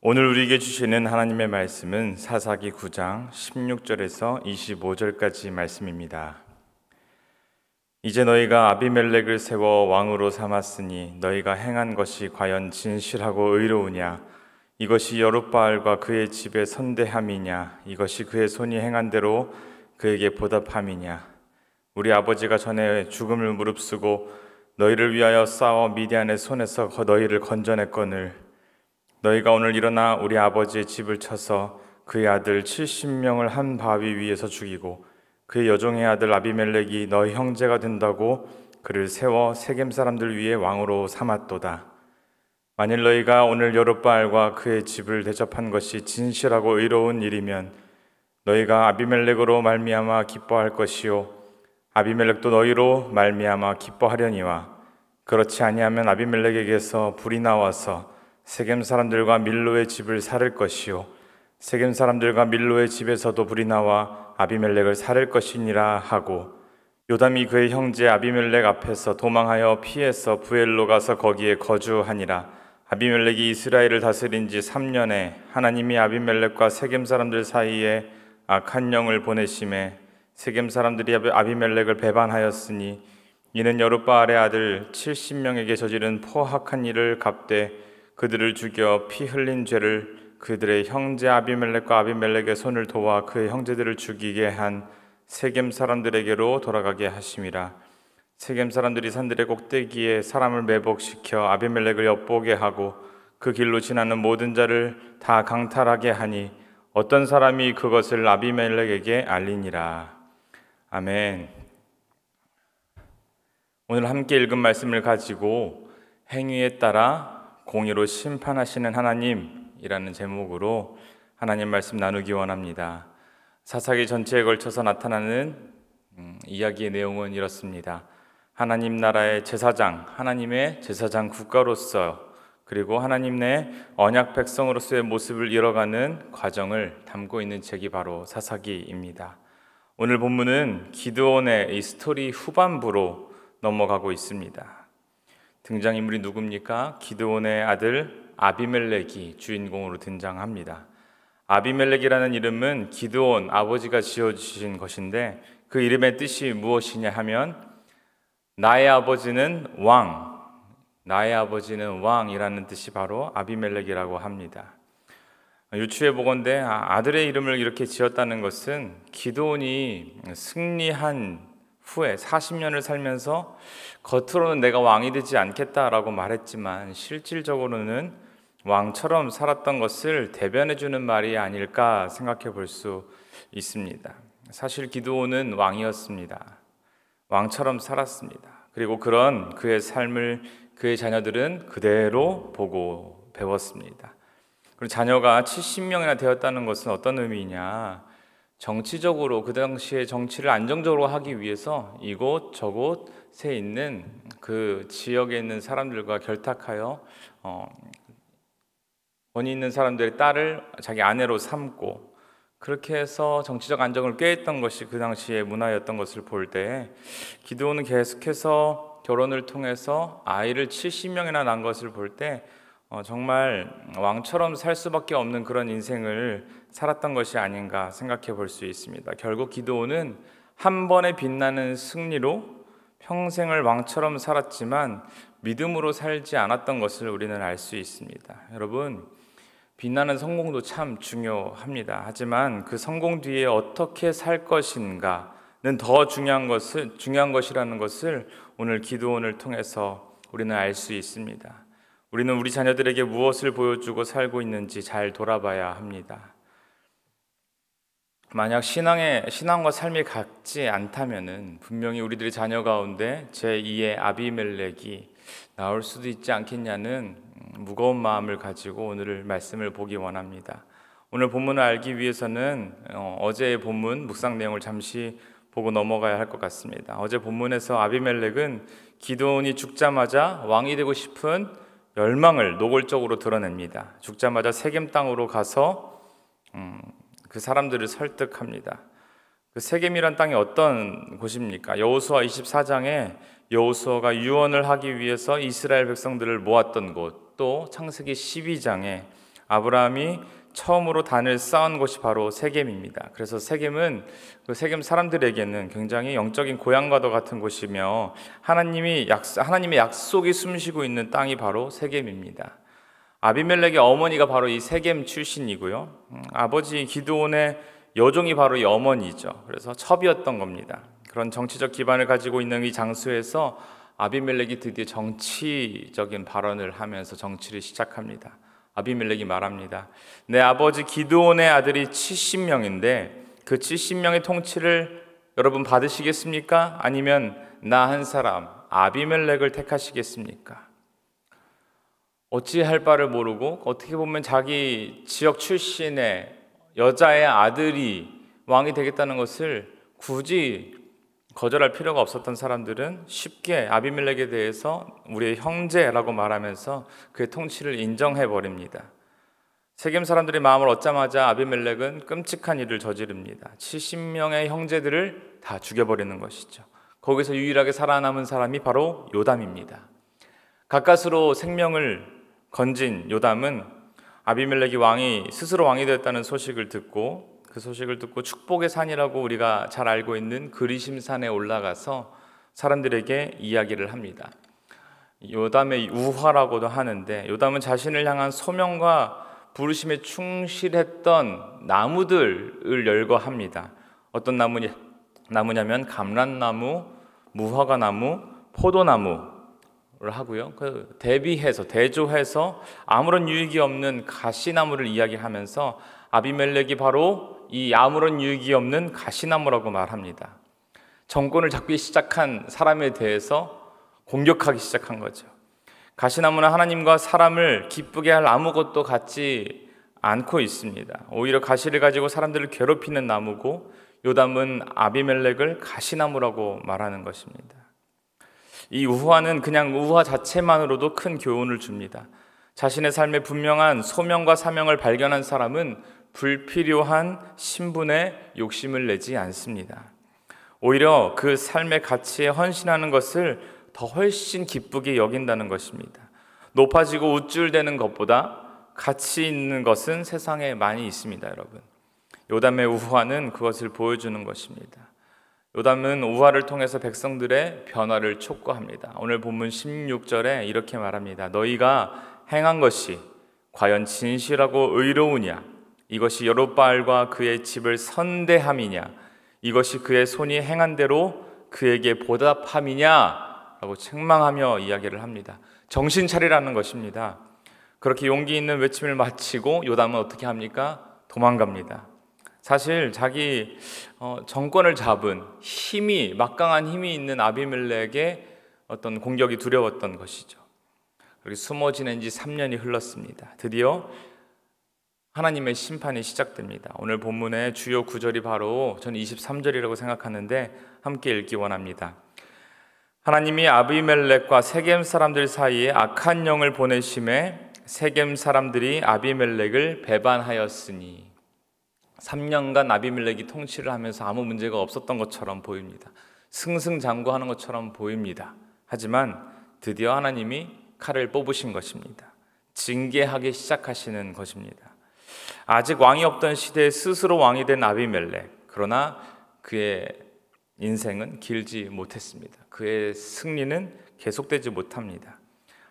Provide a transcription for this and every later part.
오늘 우리에게 주시는 하나님의 말씀은 사사기 9장 16절에서 25절까지 말씀입니다. 이제 너희가 아비멜렉을 세워 왕으로 삼았으니 너희가 행한 것이 과연 진실하고 의로우냐? 이것이 여룻바알과 그의 집의 선대함이냐? 이것이 그의 손이 행한 대로 그에게 보답함이냐? 우리 아버지가 전에 죽음을 무릅쓰고 너희를 위하여 싸워 미디안의 손에서 너희를 건져냈거늘 너희가 오늘 일어나 우리 아버지의 집을 쳐서 그의 아들 70명을 한 바위 위에서 죽이고 그의 여종의 아들 아비멜렉이 너희 형제가 된다고 그를 세워 세겜 사람들 위에 왕으로 삼았도다. 만일 너희가 오늘 여룻바알과 그의 집을 대접한 것이 진실하고 의로운 일이면 너희가 아비멜렉으로 말미암아 기뻐할 것이요 아비멜렉도 너희로 말미암아 기뻐하려니와 그렇지 아니하면 아비멜렉에게서 불이 나와서 세겜 사람들과 밀로의 집을 살을 것이요 세겜 사람들과 밀로의 집에서도 불이 나와 아비멜렉을 살을 것이니라 하고 요담이 그의 형제 아비멜렉 앞에서 도망하여 피해서 부엘로 가서 거기에 거주하니라. 아비멜렉이 이스라엘을 다스린 지 3년에 하나님이 아비멜렉과 세겜 사람들 사이에 악한 영을 보내심에 세겜 사람들이 아비멜렉을 배반하였으니 이는 여룻바알의 아들 70명에게 저지른 포악한 일을 갚되 그들을 죽여 피 흘린 죄를 그들의 형제 아비멜렉과 아비멜렉의 손을 도와 그의 형제들을 죽이게 한 세겜 사람들에게로 돌아가게 하심이라. 세겜 사람들이 산들의 꼭대기에 사람을 매복시켜 아비멜렉을 엿보게 하고 그 길로 지나는 모든 자를 다 강탈하게 하니 어떤 사람이 그것을 아비멜렉에게 알리니라. 아멘. 오늘 함께 읽은 말씀을 가지고 행위에 따라 공의로 심판하시는 하나님이라는 제목으로 하나님 말씀 나누기 원합니다. 사사기 전체에 걸쳐서 나타나는 이야기의 내용은 이렇습니다. 하나님 나라의 제사장, 하나님의 제사장 국가로서 그리고 하나님 내 언약 백성으로서의 모습을 이뤄가는 과정을 담고 있는 책이 바로 사사기입니다. 오늘 본문은 기드온의 이 스토리 후반부로 넘어가고 있습니다. 등장인물이 누굽니까? 기드온의 아들 아비멜렉이 주인공으로 등장합니다. 아비멜렉이라는 이름은 기드온 아버지가 지어주신 것인데 그 이름의 뜻이 무엇이냐 하면 나의 아버지는 왕이라는 뜻이 바로 아비멜렉이라고 합니다. 유추해 보건대 아들의 이름을 이렇게 지었다는 것은 기드온이 승리한 후에 40년을 살면서 겉으로는 내가 왕이 되지 않겠다라고 말했지만 실질적으로는 왕처럼 살았던 것을 대변해주는 말이 아닐까 생각해 볼 수 있습니다. 사실 기드온은 왕이었습니다. 왕처럼 살았습니다. 그리고 그런 그의 삶을 그의 자녀들은 그대로 보고 배웠습니다. 그리고 자녀가 70명이나 되었다는 것은 어떤 의미냐? 정치적으로 그 당시에 정치를 안정적으로 하기 위해서 이곳 저곳에 있는 그 지역에 있는 사람들과 결탁하여 권위 있는 사람들의 딸을 자기 아내로 삼고 그렇게 해서 정치적 안정을 꾀했던 것이 그 당시의 문화였던 것을 볼 때 기드온은 계속해서 결혼을 통해서 아이를 70명이나 낳은 것을 볼 때 정말 왕처럼 살 수밖에 없는 그런 인생을 살았던 것이 아닌가 생각해 볼 수 있습니다. 결국 기드온은 한 번의 빛나는 승리로 평생을 왕처럼 살았지만 믿음으로 살지 않았던 것을 우리는 알 수 있습니다. 여러분, 빛나는 성공도 참 중요합니다. 하지만 그 성공 뒤에 어떻게 살 것인가는 더 중요한 것이라는 것을 오늘 기드온을 통해서 우리는 알 수 있습니다. 우리는 우리 자녀들에게 무엇을 보여주고 살고 있는지 잘 돌아봐야 합니다. 만약 신앙과 삶이 같지 않다면은 분명히 우리들의 자녀 가운데 제2의 아비멜렉이 나올 수도 있지 않겠냐는 무거운 마음을 가지고 오늘 말씀을 보기 원합니다. 오늘 본문을 알기 위해서는 어제의 본문 묵상 내용을 잠시 보고 넘어가야 할 것 같습니다. 어제 본문에서 아비멜렉은 기드온이 죽자마자 왕이 되고 싶은 열망을 노골적으로 드러냅니다. 죽자마자 세겜 땅으로 가서 그 사람들을 설득합니다. 그 세겜이란 땅이 어떤 곳입니까? 여호수아 24장에 여호수아가 유언을 하기 위해서 이스라엘 백성들을 모았던 곳, 또 창세기 12장에 아브라함이 처음으로 단을 쌓은 곳이 바로 세겜입니다. 그래서 세겜은 그 세겜 사람들에게는 굉장히 영적인 고향과도 같은 곳이며 하나님의 약속이 숨쉬고 있는 땅이 바로 세겜입니다. 아비멜렉의 어머니가 바로 이 세겜 출신이고요. 아버지 기드온의 여종이 바로 이 어머니죠. 그래서 첩이었던 겁니다. 그런 정치적 기반을 가지고 있는 이 장소에서 아비멜렉이 드디어 정치적인 발언을 하면서 정치를 시작합니다. 아비멜렉이 말합니다. 내 아버지 기드온의 아들이 70명인데 그 70명의 통치를 여러분 받으시겠습니까? 아니면 나 한 사람 아비멜렉을 택하시겠습니까? 어찌할 바를 모르고 어떻게 보면 자기 지역 출신의 여자의 아들이 왕이 되겠다는 것을 굳이 거절할 필요가 없었던 사람들은 쉽게 아비멜렉에 대해서 우리의 형제라고 말하면서 그의 통치를 인정해 버립니다. 세겜 사람들의 마음을 얻자마자 아비멜렉은 끔찍한 일을 저지릅니다. 70명의 형제들을 다 죽여버리는 것이죠. 거기서 유일하게 살아남은 사람이 바로 요담입니다. 가까스로 생명을 건진 요담은 아비멜렉이 스스로 왕이 되었다는 소식을 듣고 그 소식을 듣고 축복의 산이라고 우리가 잘 알고 있는 그리심산에 올라가서 사람들에게 이야기를 합니다. 요담의 우화라고도 하는데 요담은 자신을 향한 소명과 부르심에 충실했던 나무들을 열거합니다. 어떤 나무냐면 감람나무, 무화과나무, 포도나무를 하고요. 그 대조해서 아무런 유익이 없는 가시나무를 이야기하면서 아비멜렉이 바로 이 아무런 유익이 없는 가시나무라고 말합니다. 정권을 잡기 시작한 사람에 대해서 공격하기 시작한 거죠. 가시나무는 하나님과 사람을 기쁘게 할 아무것도 갖지 않고 있습니다. 오히려 가시를 가지고 사람들을 괴롭히는 나무고 요담은 아비멜렉을 가시나무라고 말하는 것입니다. 이 우화는 그냥 우화 자체만으로도 큰 교훈을 줍니다. 자신의 삶에 분명한 소명과 사명을 발견한 사람은 불필요한 신분에 욕심을 내지 않습니다. 오히려 그 삶의 가치에 헌신하는 것을 더 훨씬 기쁘게 여긴다는 것입니다. 높아지고 우쭐대는 것보다 가치 있는 것은 세상에 많이 있습니다, 여러분. 요담의 우화는 그것을 보여주는 것입니다. 요담은 우화를 통해서 백성들의 변화를 촉구합니다. 오늘 본문 16절에 이렇게 말합니다. 너희가 행한 것이 과연 진실하고 의로우냐? 이것이 여롯바알과 그의 집을 선대함이냐? 이것이 그의 손이 행한 대로 그에게 보답함이냐? 라고 책망하며 이야기를 합니다. 정신 차리라는 것입니다. 그렇게 용기 있는 외침을 마치고 요담은 어떻게 합니까? 도망갑니다. 사실 자기 정권을 잡은 막강한 힘이 있는 아비멜렉의 어떤 공격이 두려웠던 것이죠. 그리고 숨어 지낸 지 3년이 흘렀습니다. 드디어 하나님의 심판이 시작됩니다. 오늘 본문의 주요 구절이 바로 저는 23절이라고 생각하는데 함께 읽기 원합니다. 하나님이 아비멜렉과 세겜 사람들 사이에 악한 영을 보내심에 세겜 사람들이 아비멜렉을 배반하였으니 3년간 아비멜렉이 통치를 하면서 아무 문제가 없었던 것처럼 보입니다. 승승장구하는 것처럼 보입니다. 하지만 드디어 하나님이 칼을 뽑으신 것입니다. 징계하기 시작하시는 것입니다. 아직 왕이 없던 시대에 스스로 왕이 된 아비멜렉, 그러나 그의 인생은 길지 못했습니다. 그의 승리는 계속되지 못합니다.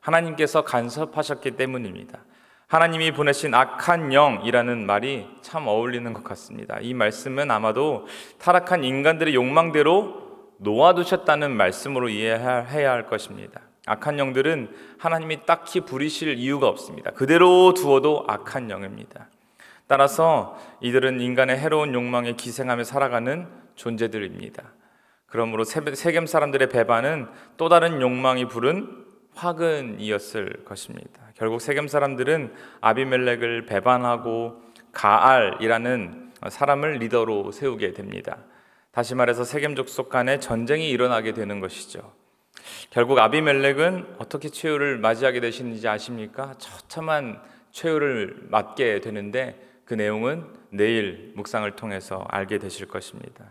하나님께서 간섭하셨기 때문입니다. 하나님이 보내신 악한 영이라는 말이 참 어울리는 것 같습니다. 이 말씀은 아마도 타락한 인간들의 욕망대로 놓아두셨다는 말씀으로 이해해야 할 것입니다. 악한 영들은 하나님이 딱히 부리실 이유가 없습니다. 그대로 두어도 악한 영입니다. 따라서 이들은 인간의 해로운 욕망에 기생하며 살아가는 존재들입니다. 그러므로 세겜 사람들의 배반은 또 다른 욕망이 부른 화근이었을 것입니다. 결국 세겜 사람들은 아비멜렉을 배반하고 가알이라는 사람을 리더로 세우게 됩니다. 다시 말해서 세겜 족속 간에 전쟁이 일어나게 되는 것이죠. 결국 아비멜렉은 어떻게 최후를 맞이하게 되시는지 아십니까? 처참한 최후를 맞게 되는데 그 내용은 내일 묵상을 통해서 알게 되실 것입니다.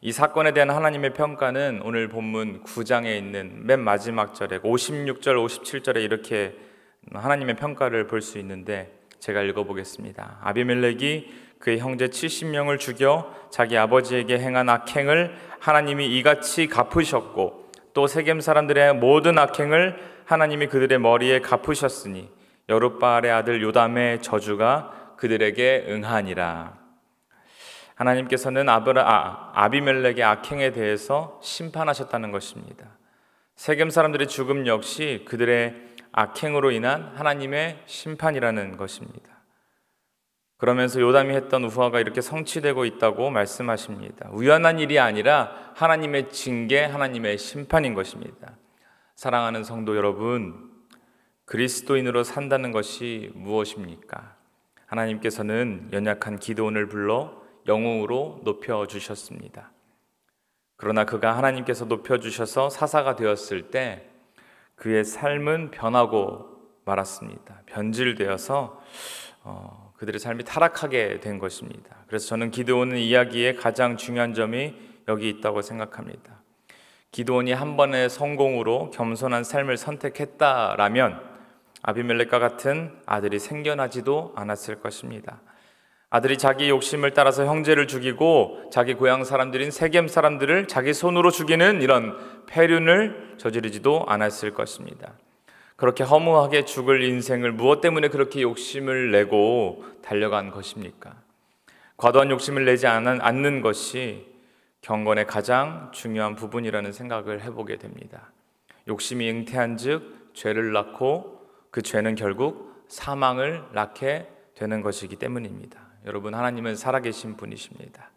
이 사건에 대한 하나님의 평가는 오늘 본문 9장에 있는 맨 마지막 절에 56절, 57절에 이렇게 하나님의 평가를 볼 수 있는데 제가 읽어보겠습니다. 아비멜렉이 그의 형제 70명을 죽여 자기 아버지에게 행한 악행을 하나님이 이같이 갚으셨고, 또 세겜 사람들의 모든 악행을 하나님이 그들의 머리에 갚으셨으니 여룻바알의 아들 요담의 저주가 그들에게 응하니라. 하나님께서는 아비멜렉의 악행에 대해서 심판하셨다는 것입니다. 세겜 사람들의 죽음 역시 그들의 악행으로 인한 하나님의 심판이라는 것입니다. 그러면서 요담이 했던 우화가 이렇게 성취되고 있다고 말씀하십니다. 우연한 일이 아니라 하나님의 징계, 하나님의 심판인 것입니다. 사랑하는 성도 여러분, 그리스도인으로 산다는 것이 무엇입니까? 하나님께서는 연약한 기드온을 불러 영웅으로 높여주셨습니다. 그러나 그가 하나님께서 높여주셔서 사사가 되었을 때 그의 삶은 변하고 말았습니다. 변질되어서 그들의 삶이 타락하게 된 것입니다. 그래서 저는 기드온의 이야기의 가장 중요한 점이 여기 있다고 생각합니다. 기드온이 한 번의 성공으로 겸손한 삶을 선택했다라면 아비멜렉과 같은 아들이 생겨나지도 않았을 것입니다. 아들이 자기 욕심을 따라서 형제를 죽이고 자기 고향 사람들인 세겜 사람들을 자기 손으로 죽이는 이런 폐륜을 저지르지도 않았을 것입니다. 그렇게 허무하게 죽을 인생을 무엇 때문에 그렇게 욕심을 내고 달려간 것입니까? 과도한 욕심을 내지 않는 것이 경건의 가장 중요한 부분이라는 생각을 해보게 됩니다. 욕심이 잉태한 즉 죄를 낳고 그 죄는 결국 사망을 낳게 되는 것이기 때문입니다. 여러분, 하나님은 살아계신 분이십니다.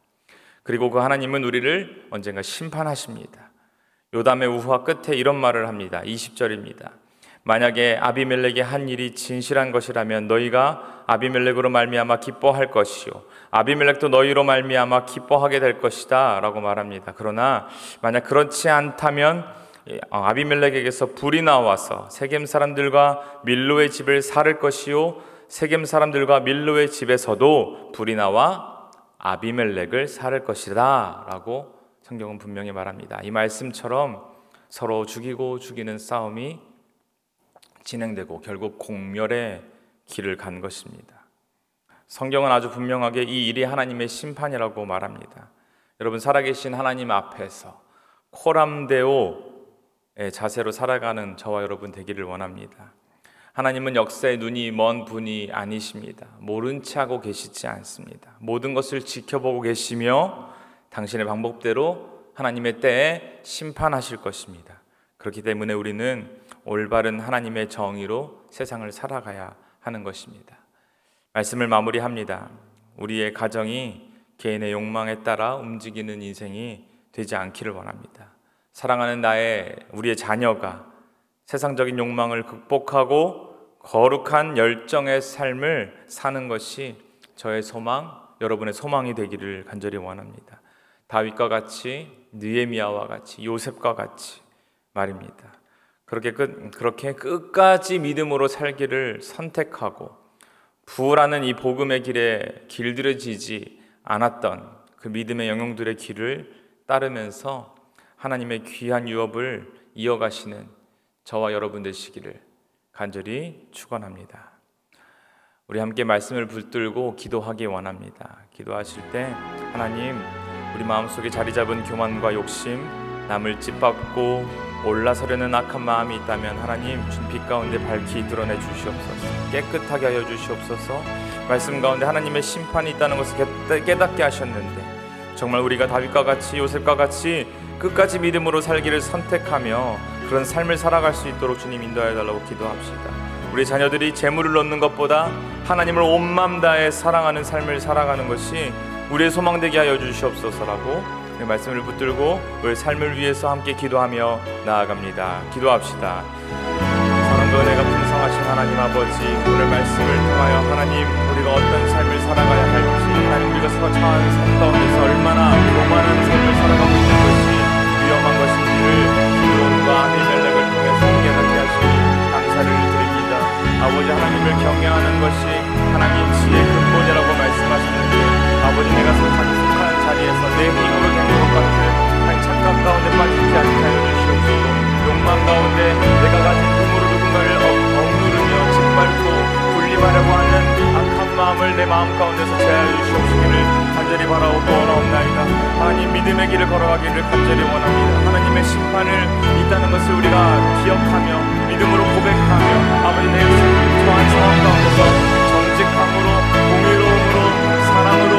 그리고 그 하나님은 우리를 언젠가 심판하십니다. 요담의 우화 끝에 이런 말을 합니다. 20절입니다. 만약에 아비멜렉이 한 일이 진실한 것이라면 너희가 아비멜렉으로 말미암아 기뻐할 것이요 아비멜렉도 너희로 말미암아 기뻐하게 될 것이다 라고 말합니다. 그러나 만약 그렇지 않다면 아비멜렉에게서 불이 나와서 세겜 사람들과 밀로의 집을 살을 것이요 세겜 사람들과 밀로의 집에서도 불이 나와 아비멜렉을 살을 것이다 라고 성경은 분명히 말합니다. 이 말씀처럼 서로 죽이고 죽이는 싸움이 진행되고 결국 공멸의 길을 간 것입니다. 성경은 아주 분명하게 이 일이 하나님의 심판이라고 말합니다. 여러분, 살아계신 하나님 앞에서 코람데오의 자세로 살아가는 저와 여러분 되기를 원합니다. 하나님은 역사의 눈이 먼 분이 아니십니다. 모른 채 하고 계시지 않습니다. 모든 것을 지켜보고 계시며 당신의 방법대로 하나님의 때에 심판하실 것입니다. 그렇기 때문에 우리는 올바른 하나님의 정의로 세상을 살아가야 하는 것입니다. 말씀을 마무리합니다. 우리의 가정이 개인의 욕망에 따라 움직이는 인생이 되지 않기를 원합니다. 사랑하는 우리의 자녀가 세상적인 욕망을 극복하고 거룩한 열정의 삶을 사는 것이 저의 소망, 여러분의 소망이 되기를 간절히 원합니다. 다윗과 같이, 느헤미야와 같이, 요셉과 같이 말입니다. 그렇게 끝까지 믿음으로 살기를 선택하고 부활하는 이 복음의 길에 길들여지지 않았던 그 믿음의 영웅들의 길을 따르면서 하나님의 귀한 유업을 이어가시는 저와 여러분 되시기를 간절히 축원합니다. 우리 함께 말씀을 붙들고 기도하기 원합니다. 기도하실 때 하나님, 우리 마음속에 자리 잡은 교만과 욕심, 남을 짓밟고 올라서려는 악한 마음이 있다면 하나님, 준 빛 가운데 밝히 드러내 주시옵소서. 깨끗하게 하여 주시옵소서. 말씀 가운데 하나님의 심판이 있다는 것을 깨닫게 하셨는데 정말 우리가 다윗과 같이, 요셉과 같이 끝까지 믿음으로 살기를 선택하며 그런 삶을 살아갈 수 있도록 주님 인도하여 달라고 기도합시다. 우리 자녀들이 재물을 얻는 것보다 하나님을 온 마음 다해 사랑하는 삶을 살아가는 것이 우리의 소망되게 하여 주시옵소서라고 말씀을 붙들고 우리의 삶을 위해서 함께 기도하며 나아갑니다. 기도합시다. 사랑과 은혜가 풍성하신 하나님 아버지, 오늘 말씀을 통하여 하나님, 우리가 어떤 삶을 살아가야 할지, 하나님, 우리가 처한 삶 가운데서 얼마나 교만한 삶을 살아가고 있는 것이 위험한 것인지를 기드온과 아비멜렉을 통해서 깨닫게 하시니 감사를 드립니다. 아버지, 하나님을 경외하는 것이 하나님 지혜의 근본이라고 말씀하셨는데 아버지, 내가 자기 속한 자리에서 내 힘으로 된 것 같은 착각 가운데 빠지지 않게 하여 주시옵소서. 욕망 가운데 내가 가진 힘으로 누군가를 억누르며 짓밟고 분리하려고 하는 복음의 길을 걸어가기를 간절히 원합니다. 하나님의 심판을 있다는 것을 우리가 기억하며 믿음으로 고백하며 아버지 내 처한 상황 가운데서 정직함으로 공의로움으로 사랑으로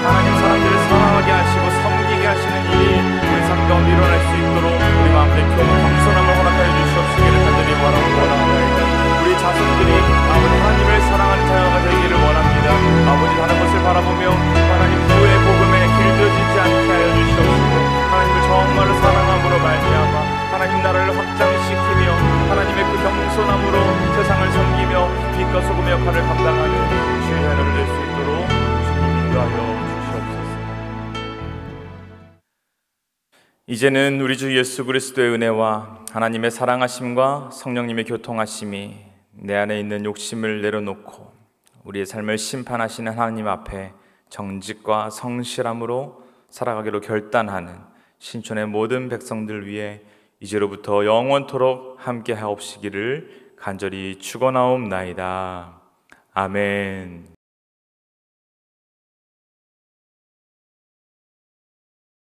하나님 사람들을 사랑하게 하시고 섬기게 하시는 일이 우리 삶 가운데 일어날 수 있도록 우리 마음에 겸손함을 허락하여 주시옵시기를 간절히 원합니다. 우리 자손들이 아버지 하나님을 사랑하는 자녀가 되기를 원합니다. 아버지 다른 것을 바라보며 하나님 후의 복음에 길들여지지 않게 하여 주시옵시고 하나님을 정말로 사랑함으로 말미암아 하나님 나라를 확장시키며 하나님의 그 겸손함으로 세상을 섬기며 빛과 소금의 역할을 감당하는 주의 자녀를 될 수 있도록 주님 인도하여 주시옵소서. 이제는 우리 주 예수 그리스도의 은혜와 하나님의 사랑하심과 성령님의 교통하심이 내 안에 있는 욕심을 내려놓고 우리의 삶을 심판하시는 하나님 앞에 정직과 성실함으로 살아가기로 결단하는 신촌의 모든 백성들 위해 이제로부터 영원토록 함께 하옵시기를 간절히 축원하옵나이다. 아멘.